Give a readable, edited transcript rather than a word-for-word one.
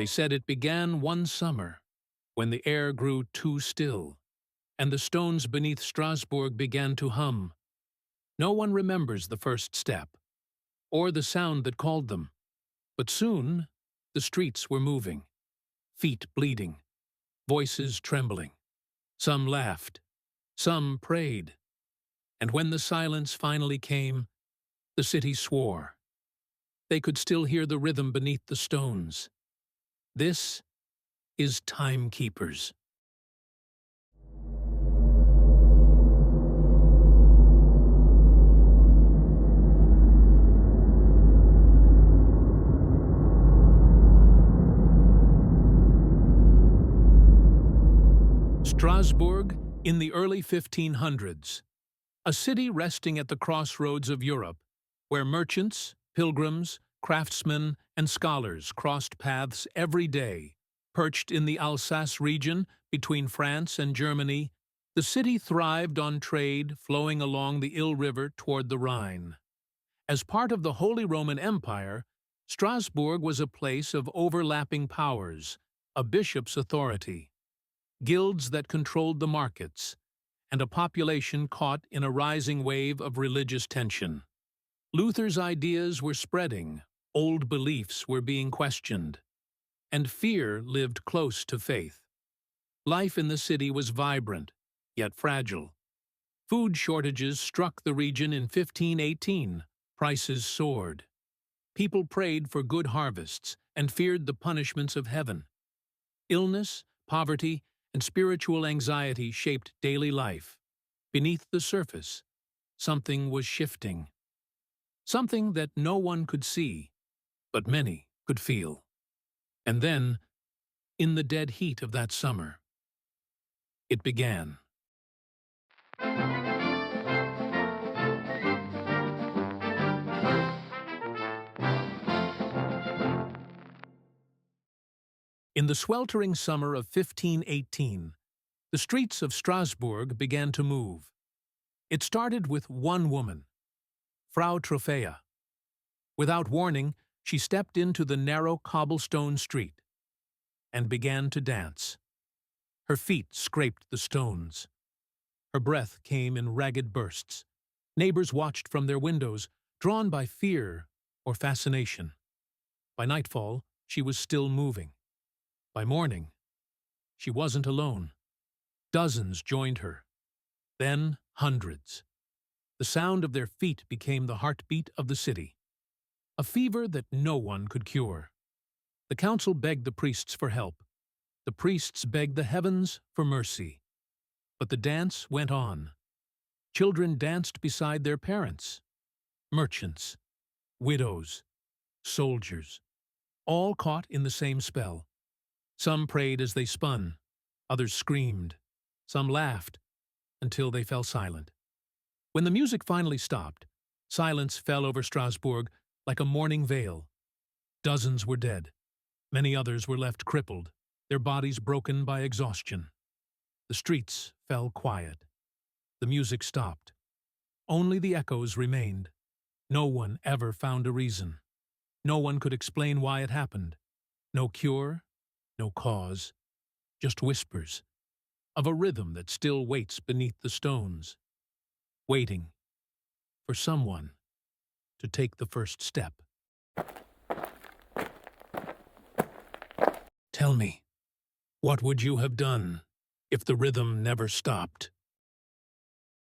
They said it began one summer, when the air grew too still, and the stones beneath Strasbourg began to hum. No one remembers the first step, or the sound that called them, but soon the streets were moving, feet bleeding, voices trembling. Some laughed, some prayed, and when the silence finally came, the city swore. They could still hear the rhythm beneath the stones. This is Timekeepers. Strasbourg in the early 1500s, a city resting at the crossroads of Europe, where merchants, pilgrims, craftsmen, and scholars crossed paths every day. Perched in the Alsace region between France and Germany, the city thrived on trade flowing along the Ill River toward the Rhine. As part of the Holy Roman Empire, Strasbourg was a place of overlapping powers, a bishop's authority, guilds that controlled the markets, and a population caught in a rising wave of religious tension. Luther's ideas were spreading, old beliefs were being questioned, and fear lived close to faith. Life in the city was vibrant, yet fragile. Food shortages struck the region in 1518, prices soared. People prayed for good harvests and feared the punishments of heaven. Illness, poverty, and spiritual anxiety shaped daily life. Beneath the surface, something was shifting. Something that no one could see, but many could feel. And then, in the dead heat of that summer, it began. In the sweltering summer of 1518, the streets of Strasbourg began to move. It started with one woman, Frau Troffea. Without warning, she stepped into the narrow cobblestone street and began to dance. Her feet scraped the stones. Her breath came in ragged bursts. Neighbors watched from their windows, drawn by fear or fascination. By nightfall, she was still moving. By morning, she wasn't alone. Dozens joined her. Then hundreds. The sound of their feet became the heartbeat of the city. A fever that no one could cure. The council begged the priests for help. The priests begged the heavens for mercy. But the dance went on. Children danced beside their parents. Merchants, widows, soldiers, all caught in the same spell. Some prayed as they spun, others screamed, some laughed, until they fell silent. When the music finally stopped, silence fell over Strasbourg like a mourning veil. Dozens were dead. Many others were left crippled, their bodies broken by exhaustion. The streets fell quiet. The music stopped. Only the echoes remained. No one ever found a reason. No one could explain why it happened. No cure, no cause, just whispers of a rhythm that still waits beneath the stones, waiting for someone to take the first step. Tell me, what would you have done if the rhythm never stopped?